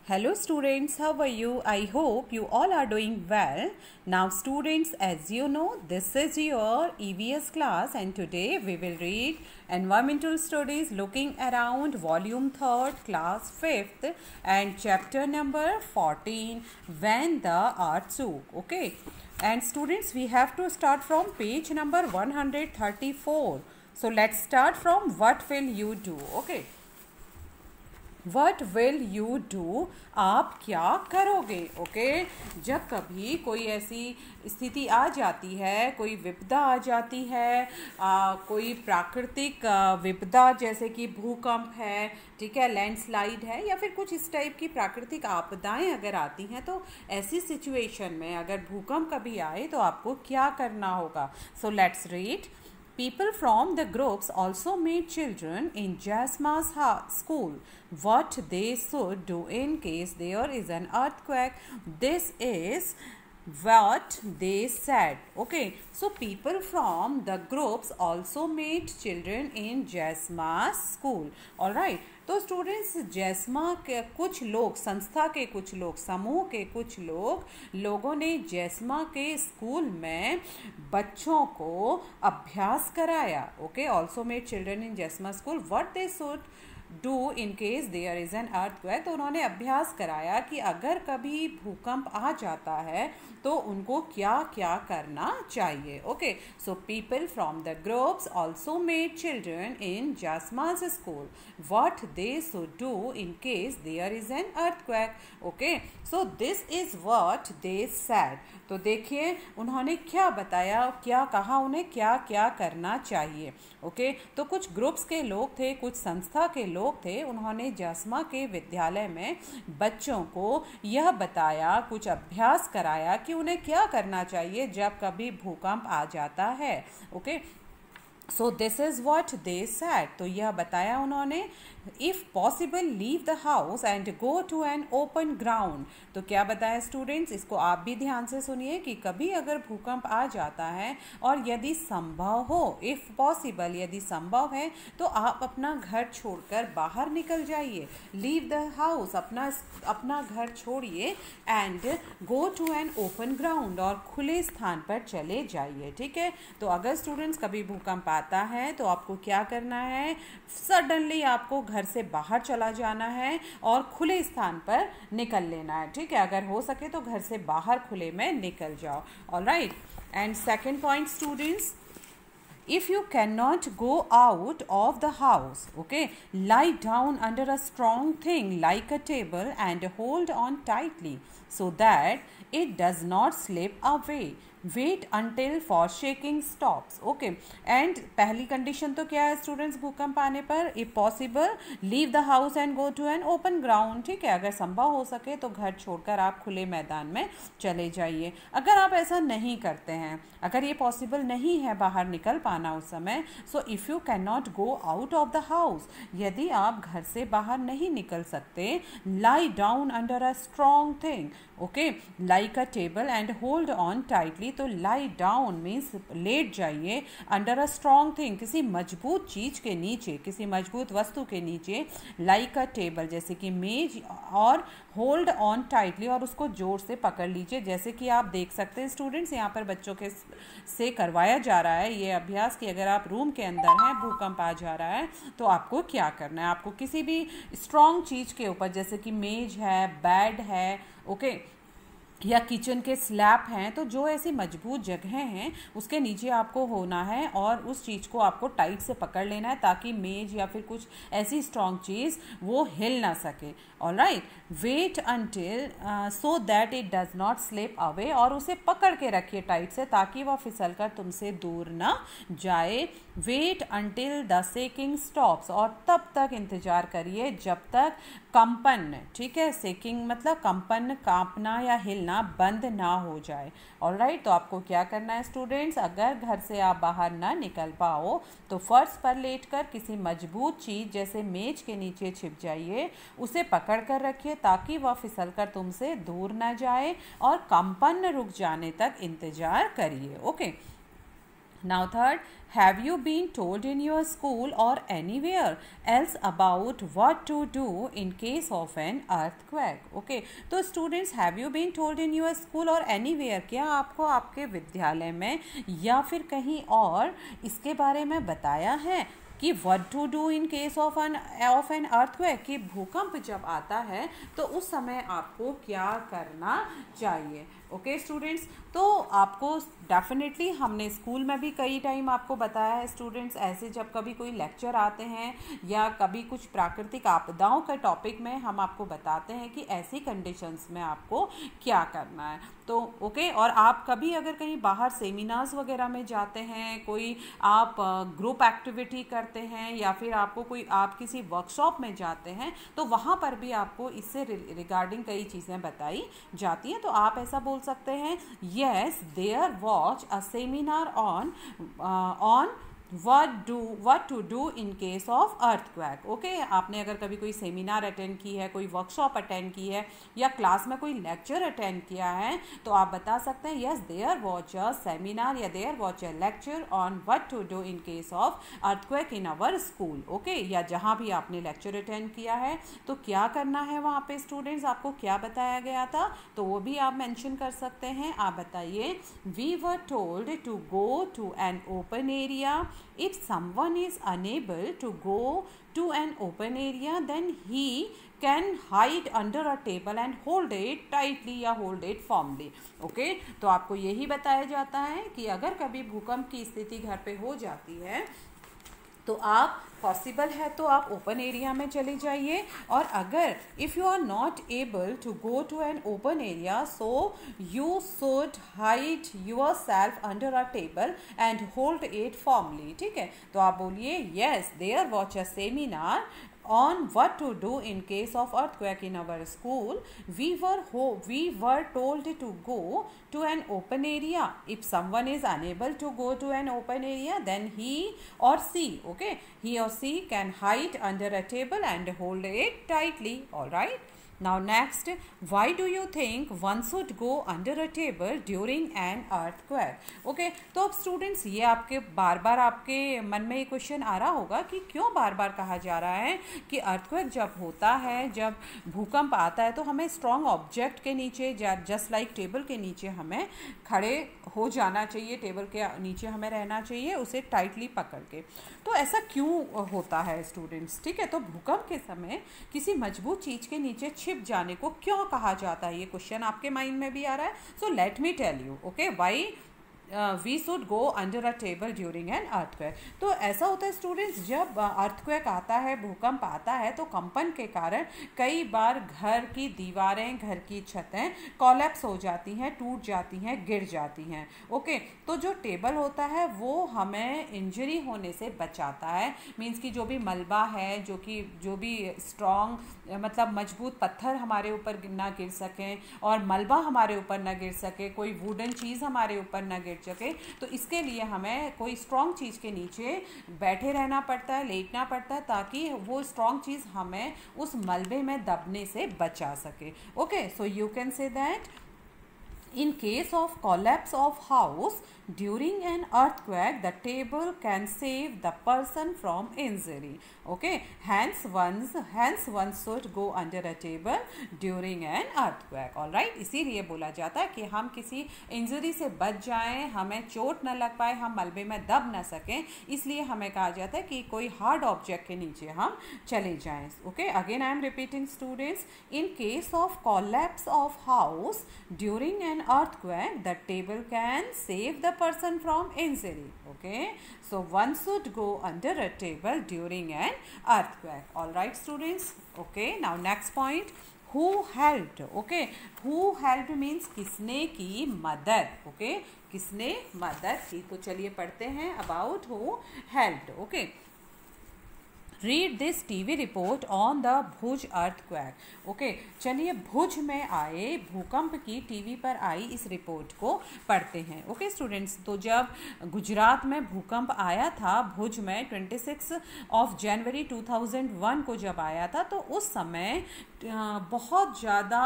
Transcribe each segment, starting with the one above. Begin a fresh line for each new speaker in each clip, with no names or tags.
Hello students, how are you? I hope you all are doing well. Now students, as you know, this is your EVS class and today we will read Environmental Studies looking around volume 3rd class 5th and chapter number 14 When the Earth Shook. Okay, and students, we have to start from page number 134. So let's start from what will you do. Okay, what will you do, आप क्या करोगे। Okay, जब कभी कोई ऐसी स्थिति आ जाती है, कोई विपदा आ जाती है, कोई प्राकृतिक विपदा जैसे कि भूकंप है, ठीक है, लैंडस्लाइड है या फिर कुछ इस टाइप की प्राकृतिक आपदाएं अगर आती हैं, तो ऐसी सिचुएशन में अगर भूकंप कभी आए तो आपको क्या करना होगा। So let's read. People from the groups also made children in Jasma's school what they should do in case there is an earthquake. This is what they said. Okay, so people from the groups also made children in Jasma's school. All right, तो students, जैस्मा के कुछ लोग, संस्था के कुछ लोग, समूह के कुछ लोगों ने जैस्मा के स्कूल में बच्चों को अभ्यास कराया। Okay, also made children in Jasma school what they should do in case there is an earthquake. तो उन्होंने अभ्यास कराया कि अगर कभी भूकंप आ जाता है तो उनको क्या क्या करना चाहिए। Okay, so people from the groups also made children in Jasma's school what they should do in case there is an earthquake. Okay, so this is what they said. तो देखिए उन्होंने क्या बताया, क्या कहा, उन्हें क्या क्या करना चाहिए। ओके, तो कुछ ग्रुप्स के लोग थे, कुछ संस्था के लोग थे, उन्होंने जैस्मा के विद्यालय में बच्चों को यह बताया, कुछ अभ्यास कराया कि उन्हें क्या करना चाहिए जब कभी भूकंप आ जाता है। Okay, so this is what they said. तो यह बताया उन्होंने, if possible leave the house and go to an open ground. तो क्या बताया स्टूडेंट्स, इसको आप भी ध्यान से सुनिए कि कभी अगर भूकंप आ जाता है और यदि संभव हो, इफ़ पॉसिबल, यदि संभव है तो आप अपना घर छोड़कर बाहर निकल जाइए। लीव द हाउस, अपना घर छोड़िए, and go to an open ground, और खुले स्थान पर चले जाइए। ठीक है, तो अगर स्टूडेंट्स कभी भूकंप आता है तो आपको क्या करना है, सडनली आपको घर से बाहर चला जाना है और खुले स्थान पर निकल लेना है। ठीक है, अगर हो सके तो घर से बाहर खुले में निकल जाओ। Alright, and second point students, if you cannot go out of the house, okay, lie down under a strong thing like a table and hold on tightly so that it does not slip away. Wait until for shaking stops. Okay, and पहली condition तो क्या है students, भूकंप आने पर if possible leave the house and go to an open ground. ठीक है, अगर संभव हो सके तो घर छोड़कर आप खुले मैदान में चले जाइए। अगर आप ऐसा नहीं करते हैं, अगर ये पॉसिबल नहीं है बाहर निकल पाना उस समय, so if you can not go out of the house, यदि आप घर से बाहर नहीं निकल सकते, lie down under a strong thing, okay, like a table and hold on tightly. तो लाई डाउन मीन्स लेट जाइए, अंडर अ स्ट्रॉन्ग थिंग, किसी मजबूत चीज़ के नीचे, किसी मजबूत वस्तु के नीचे, लाइक अ टेबल जैसे कि मेज, और होल्ड ऑन टाइटली, और उसको जोर से पकड़ लीजिए। जैसे कि आप देख सकते हैं स्टूडेंट्स, यहाँ पर बच्चों के से करवाया जा रहा है ये अभ्यास कि अगर आप रूम के अंदर हैं, भूकंप आ जा रहा है तो आपको क्या करना है। आपको किसी भी स्ट्रॉन्ग चीज़ के ऊपर, जैसे कि मेज है, बेड है, ओके, या किचन के स्लैब हैं, तो जो ऐसी मजबूत जगह हैं उसके नीचे आपको होना है और उस चीज़ को आपको टाइट से पकड़ लेना है ताकि मेज या फिर कुछ ऐसी स्ट्रॉन्ग चीज़ वो हिल ना सके। Alright, wait until so that it does not slip away, और उसे पकड़ के रखिए टाइट से ताकि वह फिसल कर तुमसे दूर ना जाए। Wait until the shaking stops, और तब तक इंतज़ार करिए जब तक कंपन, ठीक है, शेकिंग मतलब कंपन, कांपना या हिलना बंद ना हो जाए। ऑलराइट, तो आपको क्या करना है स्टूडेंट्स, अगर घर से आप बाहर ना निकल पाओ तो फर्श पर लेटकर किसी मजबूत चीज़ जैसे मेज के नीचे छिप जाइए, उसे पकड़ कर रखिए ताकि वह फिसल कर तुमसे दूर ना जाए, और कंपन रुक जाने तक इंतज़ार करिए। Okay, Now third, have you been told in your school or anywhere else about what to do in case of an earthquake? Okay, तो students, have you been told in your school or anywhere, क्या आपको आपके विद्यालय में या फिर कहीं और इसके बारे में बताया है कि what to do in case of an earthquake, कि भूकंप जब आता है तो उस समय आपको क्या करना चाहिए? ओके स्टूडेंट्स, तो आपको डेफिनेटली हमने स्कूल में भी कई टाइम आपको बताया है स्टूडेंट्स, ऐसे जब कभी कोई लेक्चर आते हैं या कभी कुछ प्राकृतिक आपदाओं के टॉपिक में हम आपको बताते हैं कि ऐसी कंडीशंस में आपको क्या करना है। तो ओके, और आप कभी अगर कहीं बाहर सेमिनार्स वगैरह में जाते हैं, कोई आप ग्रुप एक्टिविटी करते हैं या फिर आपको कोई आप किसी वर्कशॉप में जाते हैं तो वहाँ पर भी आपको इससे रिगार्डिंग कई चीज़ें बताई जाती हैं। तो आप ऐसा बोल सकते हैं, yes there watch a seminar on what to do in case of earthquake। Okay, आपने अगर कभी कोई सेमिनार अटेंड की है, कोई वर्कशॉप अटेंड की है या क्लास में कोई लेक्चर अटेंड किया है तो आप बता सकते हैं yes there watch a seminar या there watch a lecture on what to do in case of earthquake in our school. Okay, या जहाँ भी आपने लेक्चर अटेंड किया है तो क्या करना है वहाँ पे स्टूडेंट्स, आपको क्या बताया गया था तो वो भी आप मेंशन कर सकते हैं। आप बताइए, we were told to go to an open area. If someone is unable to go to an open area, then he can hide under a table and hold it tightly या hold it firmly। Okay, तो आपको यही बताया जाता है कि अगर कभी भूकंप की स्थिति घर पे हो जाती है तो आप पॉसिबल है तो आप ओपन एरिया में चले जाइए, और अगर if you are not able to go to an open area so you should hide yourself under a table and hold it formally. ठीक है, तो आप बोलिए yes there watch a seminar on what to do in case of earthquake in our school. We were told to go to an open area. If someone is unable to go to an open area, then he or she, okay, he or she can hide under a table and hold it tightly. All right. Now next, why do you think one should go under a table during an earthquake? Okay, तो अब students ये आपके बार बार आपके मन में ये question आ रहा होगा कि क्यों बार बार कहा जा रहा है कि अर्थक्वेक जब होता है, जब भूकंप आता है तो हमें स्ट्रॉन्ग ऑब्जेक्ट के नीचे जस्ट लाइक टेबल के नीचे हमें खड़े हो जाना चाहिए, टेबल के नीचे हमें रहना चाहिए उसे टाइटली पकड़ के। तो ऐसा क्यों होता है स्टूडेंट्स? ठीक है, तो भूकंप के समय किसी मजबूत चीज़ के नीचे छिप जाने को क्यों कहा जाता है, ये क्वेश्चन आपके माइंड में भी आ रहा है। So let me tell you, okay, why we should go under a table during an earthquake. तो ऐसा होता है स्टूडेंट्स, जब अर्थक्वेक आता है, भूकंप आता है तो कंपन के कारण कई बार घर की दीवारें, घर की छतें कोलैप्स हो जाती हैं, टूट जाती हैं, गिर जाती हैं। ओके, तो जो टेबल होता है वो हमें इंजरी होने से बचाता है। मीन्स कि जो भी मलबा है, जो भी स्ट्रॉन्ग मतलब मजबूत पत्थर हमारे ऊपर ना गिर सकें और मलबा हमारे ऊपर ना गिर सके, कोई वुडन चीज़ हमारे ऊपर ना गिर सके, तो इसके लिए हमें कोई स्ट्रॉन्ग चीज़ के नीचे बैठे रहना पड़ता है, लेटना पड़ता है, ताकि वो स्ट्रॉन्ग चीज़ हमें उस मलबे में दबने से बचा सके। Okay, so you can say that in case of collapse of house during an earthquake, the table can save the person from injury. Okay, hence one should go under a table during an earthquake. All right, इसीलिए बोला जाता है कि हम किसी injury से बच जाएं, हमें चोट न लग पाए, हम मलबे में दब न सकें, इसलिए हमें कहा जाता है कि कोई हार्ड ऑब्जेक्ट के नीचे हम चले जाएं। Okay, again I am repeating students, in case of collapse of house during an earthquake, the table can save the person from injury. Okay, so one should go under a table during an earthquake. All right students. Okay, now next point, who helped? Okay, who helped means किसने की मदद। okay, किसने मदद की, तो चलिए पढ़ते हैं about who helped. okay, read this TV report on the Bhuj earthquake. Okay, चलिए भुज में आए भूकंप की टीवी पर आई इस रिपोर्ट को पढ़ते हैं। ओके स्टूडेंट्स, तो जब गुजरात में भूकंप आया था भुज में 26 जनवरी 2001 को जब आया था, तो उस समय बहुत ज़्यादा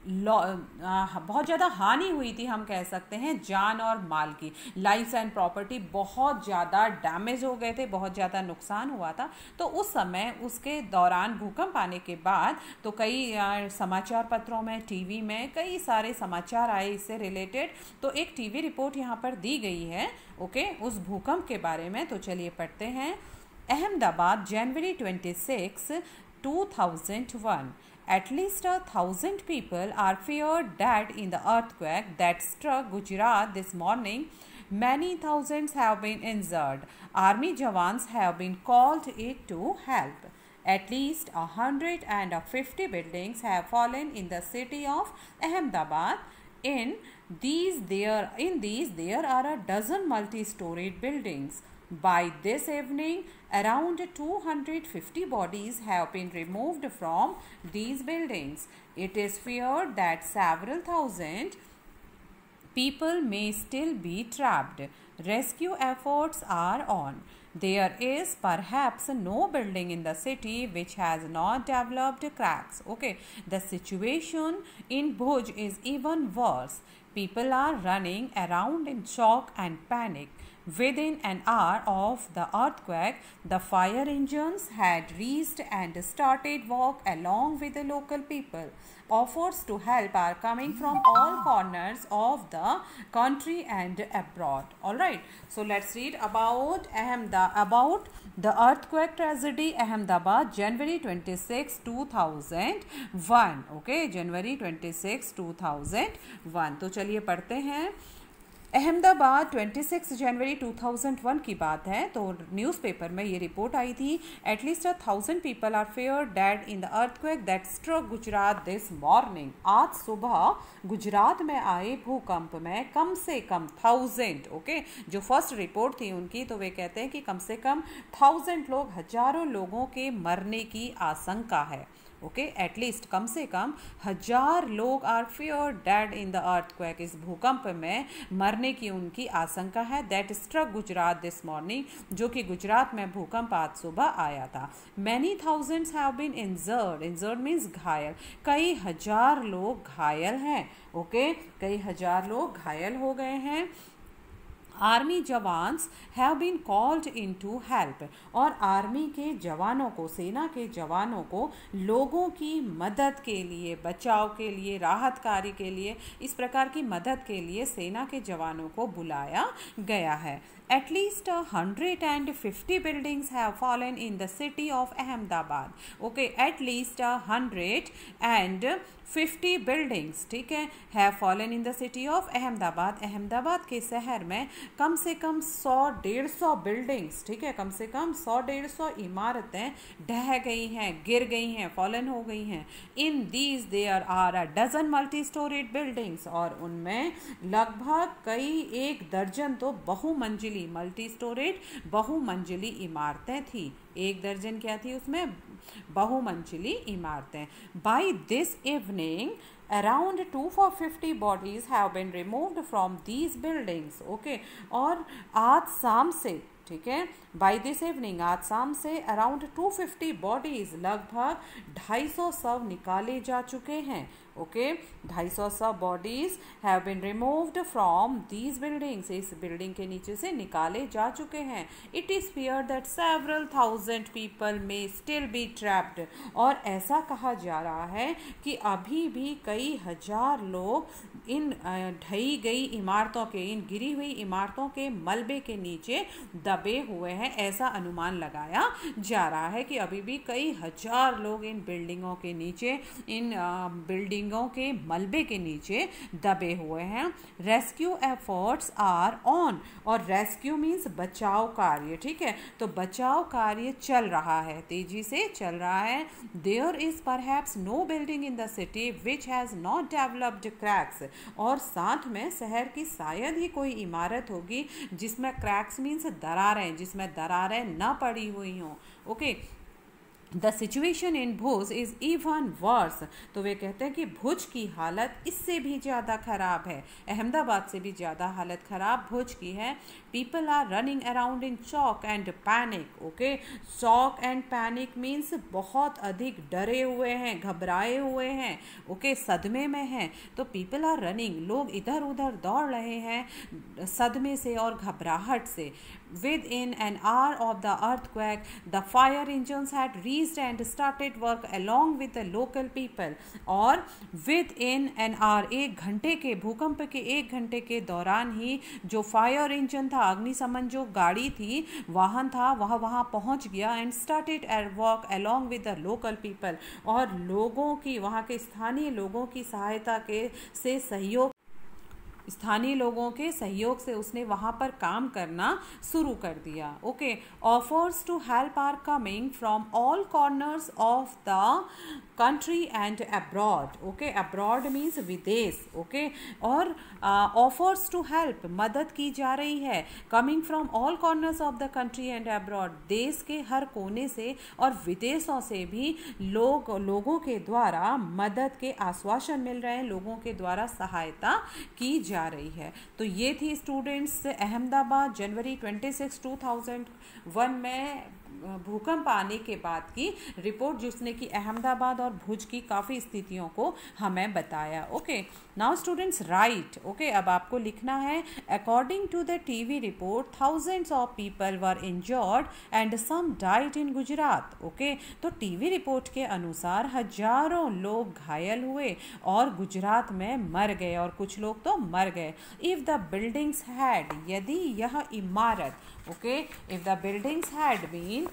बहुत ज़्यादा हानि हुई थी, हम कह सकते हैं जान और माल की, लाइफ एंड प्रॉपर्टी बहुत ज़्यादा डैमेज हो गए थे, बहुत ज़्यादा नुकसान हुआ था। तो उस समय उसके दौरान भूकंप आने के बाद तो कई समाचार पत्रों में, टीवी में कई सारे समाचार आए इससे रिलेटेड। तो एक टीवी रिपोर्ट यहाँ पर दी गई है ओके उस भूकंप के बारे में। तो चलिए पढ़ते हैं। Ahmedabad January 26, 2001. At least 1,000 people are feared dead in the earthquake that struck Gujarat this morning. Many thousands have been injured. Army jawans have been called in to help. At least 150 buildings have fallen in the city of Ahmedabad. In these there are a dozen multi-storied buildings. By this evening, around 250 bodies have been removed from these buildings. It is feared that several thousand people may still be trapped. Rescue efforts are on. There is perhaps no building in the city which has not developed cracks. Okay, the situation in Bhuj is even worse. People are running around in shock and panic. Within an hour of the earthquake, the fire engines had reached and started work along with the local people. Offers to help are coming from all corners of the country and abroad. All right. So let's read about the earthquake tragedy Ahmedabad January 26, 2001. Okay, January 26, 2001. तो चलिए पढ़ते हैं। अहमदाबाद 26 जनवरी 2001 की बात है। तो newspaper में ये रिपोर्ट आई थी। At least 1,000 people are fair dead in the earthquake that struck Gujarat this morning. आज सुबह गुजरात में आए भूकंप में कम से कम 1000 ओके जो फर्स्ट रिपोर्ट थी उनकी, तो वे कहते हैं कि कम से कम 1000 लोग, हजारों लोगों के मरने की आशंका है। ओके एटलीस्ट कम से कम 1000 लोग are fear dead in the earthquake, इस भूकंप में मरने की उनकी आशंका है। That struck Gujarat this morning, जो कि गुजरात में भूकंप आज सुबह आया था। Many thousands have been injured, injured means घायल, कई हजार लोग घायल हैं। ओके कई हजार लोग घायल हो गए हैं। Army jawans have been called in to help, और आर्मी के जवानों को, सेना के जवानों को लोगों की मदद के लिए, बचाव के लिए, राहत कार्य के लिए, इस प्रकार की मदद के लिए सेना के जवानों को बुलाया गया है। At least 150 buildings have fallen in the city of Ahmedabad. Okay, at least 150 buildings, ठीक है, have fallen in the city of Ahmedabad. Ahmedabad के शहर में कम से कम 100-150 बिल्डिंग्स, ठीक है, कम से कम 100-150 इमारतें ढह गई हैं, गिर गई हैं, फॉलन हो गई हैं। In these there are a dozen multi storeyed buildings, और उनमें लगभग कई एक दर्जन तो बहुमंजिली, मल्टी स्टोरेज बहुमंजिली इमारतें थी। एक दर्जन क्या थी उसमें? बहुमंजिली इमारतें। By this evening around 250 bodies have been removed from these buildings. Okay और आज शाम से, ठीक है, बाई दिस इवनिंग, आज शाम से अराउंड 250 बॉडीज, लगभग 250 शव निकाले जा चुके हैं। ओके 250 शव bodies have been removed from these buildings, इस बिल्डिंग के नीचे से निकाले जा चुके हैं। It is fear that several thousand people may still be trapped, और ऐसा कहा जा रहा है कि अभी भी कई हजार लोग इन ढही गई इमारतों के, इन गिरी हुई इमारतों के मलबे के नीचे दबे हुए हैं। ऐसा अनुमान लगाया जा रहा है कि अभी भी कई हजार लोग इन बिल्डिंगों के नीचे, इन बिल्डिंगों के मलबे के नीचे दबे हुए हैं। रेस्क्यू एफर्ट्स आर ऑन, और रेस्क्यू मीन्स बचाव कार्य, ठीक है, तो बचाव कार्य चल रहा है, तेजी से चल रहा है। There is perhaps no building in the city which has not developed cracks, और साथ में शहर की शायद ही कोई इमारत होगी जिसमें क्रैक्स मीन्स दरारें, जिसमें दरारें न पड़ी हुई हों। Okay the situation in Bhuj is even worse. तो वे कहते हैं कि भुज की हालत इससे भी ज़्यादा ख़राब है, अहमदाबाद से भी ज़्यादा हालत ख़राब भुज की है। People are running around in shock and panic. Okay, shock and panic means बहुत अधिक डरे हुए हैं, घबराए हुए हैं, ओके, सदमे में हैं। तो पीपल आर रनिंग, लोग इधर उधर दौड़ रहे हैं सदमे से और घबराहट से। Within an hour of the earthquake, the fire engines had reached and started work along with the local people. और within an hour, एक घंटे के, भूकंप के एक घंटे के दौरान ही जो फायर इंजन था, अग्निशमन जो गाड़ी थी, वाहन था, वह वहाँ पहुँच गया and started at work along with the local people। और लोगों की, वहाँ के स्थानीय लोगों की सहायता के से सहयोग, स्थानीय लोगों के सहयोग से उसने वहाँ पर काम करना शुरू कर दिया। Okay, offers to help are coming from all corners of the country and abroad. Okay, abroad means विदेश। ओके, और ऑफर्स टू हेल्प, मदद की जा रही है, coming from all corners of the country and abroad, देश के हर कोने से और विदेशों से भी लोगों के द्वारा मदद के आश्वासन मिल रहे हैं, लोगों के द्वारा सहायता की जा रही है। तो ये थी स्टूडेंट्स अहमदाबाद जनवरी 26, 2001 में भूकंप आने के बाद की रिपोर्ट, जिसने कि अहमदाबाद और भुज की काफ़ी स्थितियों को हमें बताया। Okay, now students right. Okay, अब आपको लिखना है according to the TV report thousands of people were injured and some died in Gujarat. Okay, तो टीवी रिपोर्ट के अनुसार हजारों लोग घायल हुए और गुजरात में मर गए और कुछ लोग तो मर गए। इफ़ द बिल्डिंग्स हैड, यदि यह इमारत, okay, if the buildings had been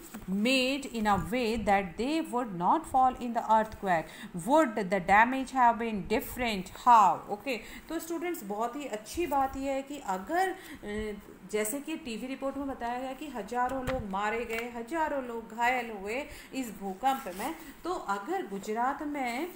made in a way that they would not fall in the earthquake, would the damage have been different? How? Okay, तो स्टूडेंट्स बहुत ही अच्छी बात यह है कि अगर जैसे कि टीवी रिपोर्ट में बताया गया कि हजारों लोग मारे गए, हजारों लोग घायल हुए इस भूकंप में, तो अगर गुजरात में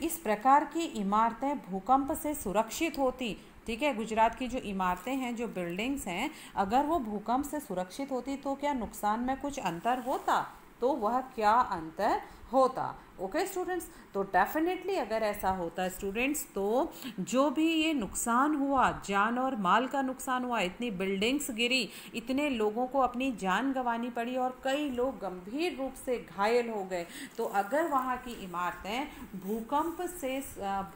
इस प्रकार की इमारतें भूकंप से सुरक्षित होती, ठीक है, गुजरात की जो इमारतें हैं, जो बिल्डिंग्स हैं, अगर वो भूकंप से सुरक्षित होती तो क्या नुकसान में कुछ अंतर होता? तो वह क्या अंतर होता? ओके स्टूडेंट्स, तो डेफिनेटली अगर ऐसा होता स्टूडेंट्स, तो जो भी ये नुकसान हुआ, जान और माल का नुकसान हुआ, इतनी बिल्डिंग्स गिरी, इतने लोगों को अपनी जान गंवानी पड़ी और कई लोग गंभीर रूप से घायल हो गए, तो अगर वहाँ की इमारतें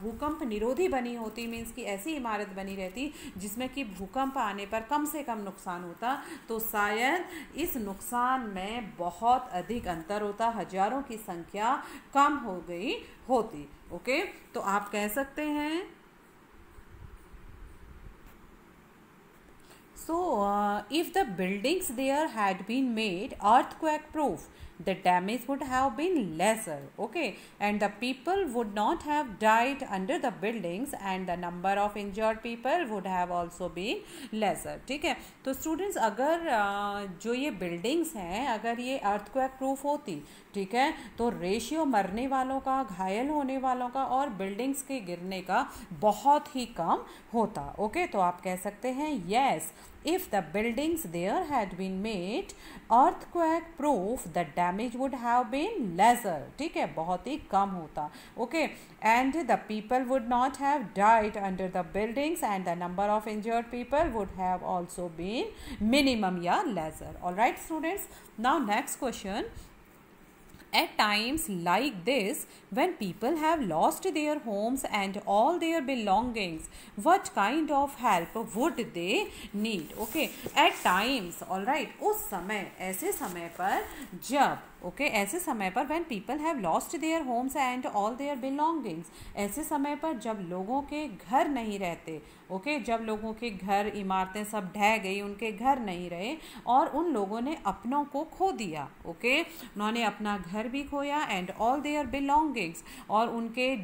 भूकंप निरोधी बनी होती, मीन्स कि ऐसी इमारत बनी रहती जिसमें कि भूकंप आने पर कम से कम नुकसान होता, तो शायद इस नुकसान में बहुत अधिक अंतर होता, हजारों की संख्या कम हो गई होती। ओके, तो आप कह सकते हैं so if the buildings there had been made earthquake proof, the damage would have been lesser, okay, and the people would not have died under the buildings and the number of injured people would have also been lesser। ठीक है, तो students अगर जो ये buildings हैं अगर ये earthquake proof होती, ठीक है, तो रेशियो मरने वालों का, घायल होने वालों का और बिल्डिंग्स के गिरने का बहुत ही कम होता। ओके, तो आप कह सकते हैं yes, if the buildings there had been made earthquake proof, the damage would have been lesser। ठीक है, बहुत ही कम होता। Okay, and the people would not have died under the buildings and the number of injured people would have also been minimum या lesser। all right students, now next question, at times like this, when people have lost their homes and all their belongings, what kind of help would they need? Okay, at times, all right, उस समय, ऐसे समय पर जब, okay, ऐसे समय पर when people have lost their homes and all their belongings, ऐसे समय पर जब लोगों के घर नहीं रहते, ओके, जब लोगों के घर, इमारतें सब ढह गई, उनके घर नहीं रहे और उन लोगों ने अपनों को खो दिया, ओके, उन्होंने अपना घर भी खोया एंड ऑल देयर बिलोंगिंग्स, और उनके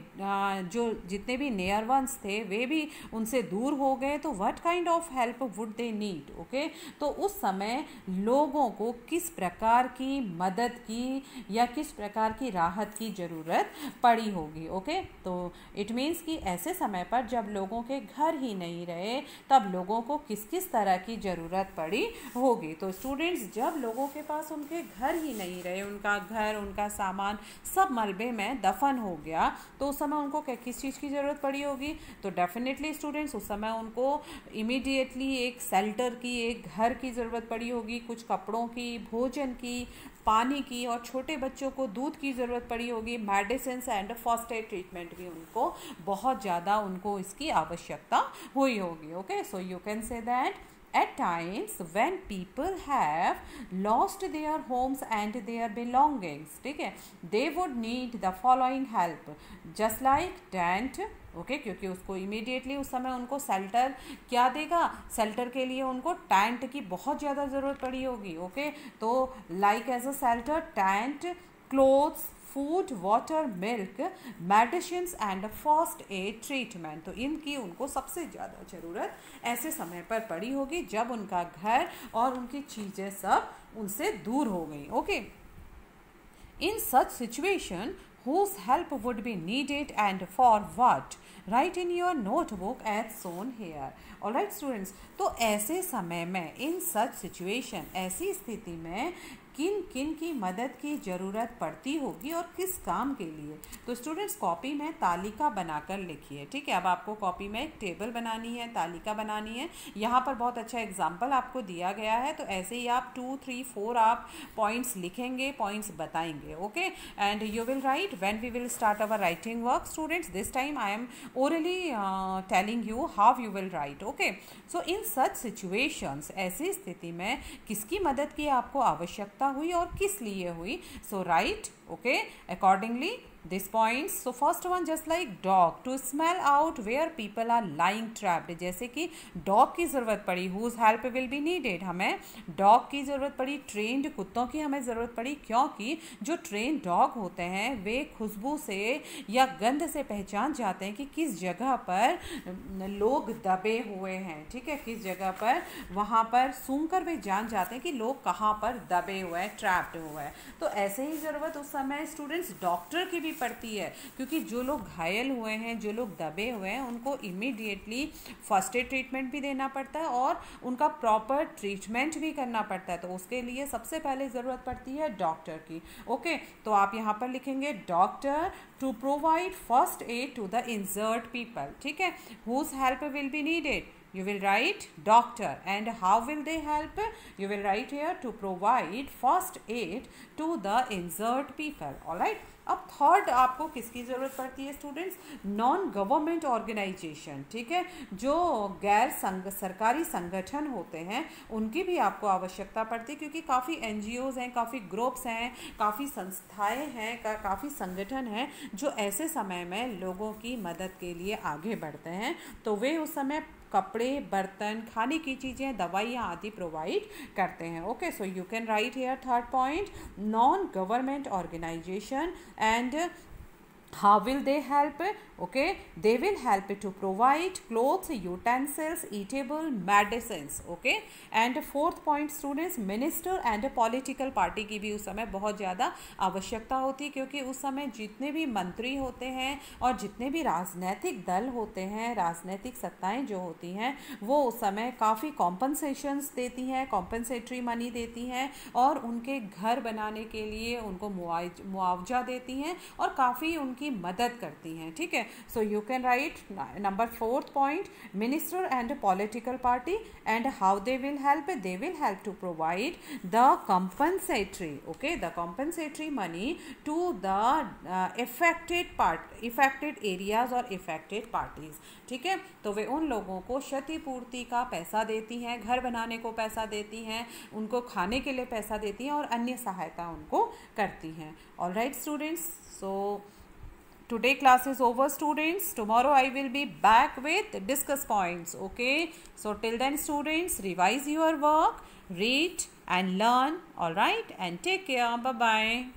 जो जितने भी नियर वंस थे वे भी उनसे दूर हो गए, तो what kind of help would they need? Okay, तो उस समय लोगों को किस प्रकार की मदद की या किस प्रकार की राहत की ज़रूरत पड़ी होगी। ओके, तो इट मीन्स कि ऐसे समय पर जब लोगों के घर ही नहीं रहे तब लोगों को किस किस तरह की ज़रूरत पड़ी होगी। तो स्टूडेंट्स, जब लोगों के पास उनके घर ही नहीं रहे, उनका घर, उनका सामान सब मलबे में दफन हो गया, तो उस समय उनको किस चीज़ की ज़रूरत पड़ी होगी? तो डेफिनेटली स्टूडेंट्स, उस समय उनको इमीडिएटली एक शेल्टर की, एक घर की ज़रूरत पड़ी होगी, कुछ कपड़ों की, भोजन की, पानी की, और छोटे बच्चों को दूध की ज़रूरत पड़ी होगी। Medicine and first aid treatment भी उनको बहुत ज़्यादा उनको इसकी आवश्यकता हुई होगी। Okay, so you can say that at times when people have lost their homes and their belongings, ठीक है, they would need the following help just like tent। Okay, क्योंकि उसको इमीडिएटली उस समय उनको शेल्टर क्या देगा? शेल्टर के लिए उनको टेंट की बहुत ज़्यादा ज़रूरत पड़ी होगी। ओके, तो like as a shelter, tent, clothes, food, water, milk, medicines and first aid treatment. तो इनकी उनको सबसे ज़्यादा ज़रूरत ऐसे समय पर पड़ी होगी जब उनका घर और उनकी चीज़ें सब उनसे दूर हो गई। Okay, in such situation whose help would be needed and for what? Write in your notebook as shown here. Alright students, तो ऐसे समय में, इन सच सिचुएशन, ऐसी स्थिति में किन किन की मदद की ज़रूरत पड़ती होगी और किस काम के लिए? तो स्टूडेंट्स, कॉपी में तालिका बनाकर लिखिए। ठीक है, अब आपको कॉपी में एक टेबल बनानी है, तालिका बनानी है। यहाँ पर बहुत अच्छा एग्जाम्पल आपको दिया गया है, तो ऐसे ही आप 2, 3, 4 आप पॉइंट्स लिखेंगे, पॉइंट्स बताएंगे। Okay, and you will write when we will start our writing work. Students, this time I am orally telling you how you will write. Okay, so in such situations, ऐसी स्थिति में किसकी मदद की आपको आवश्यकता हुई और किस लिए हुई? So right, okay, accordingly this points. So first one, just like dog, to smell out where people are lying trapped. जैसे कि डॉग की ज़रूरत पड़ी, whose help will be needed, हमें डॉग की ज़रूरत पड़ी। ट्रेंड कुत्तों की हमें ज़रूरत पड़ी, क्योंकि जो ट्रेन डॉग होते हैं वे खुशबू से या गंध से पहचान जाते हैं कि किस जगह पर लोग दबे हुए हैं। ठीक है, किस जगह पर, वहाँ पर सूंघकर वे जान जाते हैं कि लोग कहाँ पर दबे हुए हैं, ट्रैप्ड हुए हैं। तो ऐसे ही ज़रूरत उस समय स्टूडेंट्स डॉक्टर की भी पड़ती है, क्योंकि जो लोग घायल हुए हैं, जो लोग दबे हुए हैं, उनको इमीडिएटली फर्स्ट एड ट्रीटमेंट भी देना पड़ता है और उनका प्रॉपर ट्रीटमेंट भी करना पड़ता है। तो उसके लिए सबसे पहले ज़रूरत पड़ती है डॉक्टर की। ओके, तो आप यहाँ पर लिखेंगे doctor to provide first aid to the injured people. ठीक है, whose help will be needed, you will write doctor, and how will they help? You will write here to provide first aid to the injured people. all right, अब third आपको किसकी ज़रूरत पड़ती है students? Non government organisation. ठीक है, जो गैर सरकारी संगठन होते हैं उनकी भी आपको आवश्यकता पड़ती है, क्योंकि काफ़ी NGOs हैं, काफ़ी ग्रुप्स हैं, काफ़ी संस्थाएं हैं, काफ़ी संगठन हैं जो ऐसे समय में लोगों की मदद के लिए आगे बढ़ते हैं। तो वे उस समय कपड़े, बर्तन, खाने की चीज़ें, दवाइयाँ आदि प्रोवाइड करते हैं। Okay, so you can write here third point, non government organization and how will they help? Okay, they will help to provide clothes, utensils, eatable, medicines. Okay, and fourth point students, minister and political party की भी उस समय बहुत ज़्यादा आवश्यकता होती है, क्योंकि उस समय जितने भी मंत्री होते हैं और जितने भी राजनीतिक दल होते हैं, राजनीतिक सत्ताएं जो होती हैं, वो उस समय काफ़ी कॉम्पनसेशंस देती हैं, कॉम्पनसेटरी मनी देती हैं और उनके घर बनाने के लिए उनको मुआवजा देती हैं और काफ़ी उनकी मदद करती हैं। ठीक है, so you can write number fourth point, minister and political party, and how they will help? They will help to provide the compensatory, okay, the compensatory money to the affected areas or affected parties. ठीक है, तो वे उन लोगों को क्षतिपूर्ति का पैसा देती हैं, घर बनाने को पैसा देती हैं, उनको खाने के लिए पैसा देती हैं और अन्य सहायता उनको करती हैं। all right students, so today class is over students. Tomorrow I will be back with discuss points. Okay, so till then students, revise your work, read and learn. All right, and take care. Bye bye.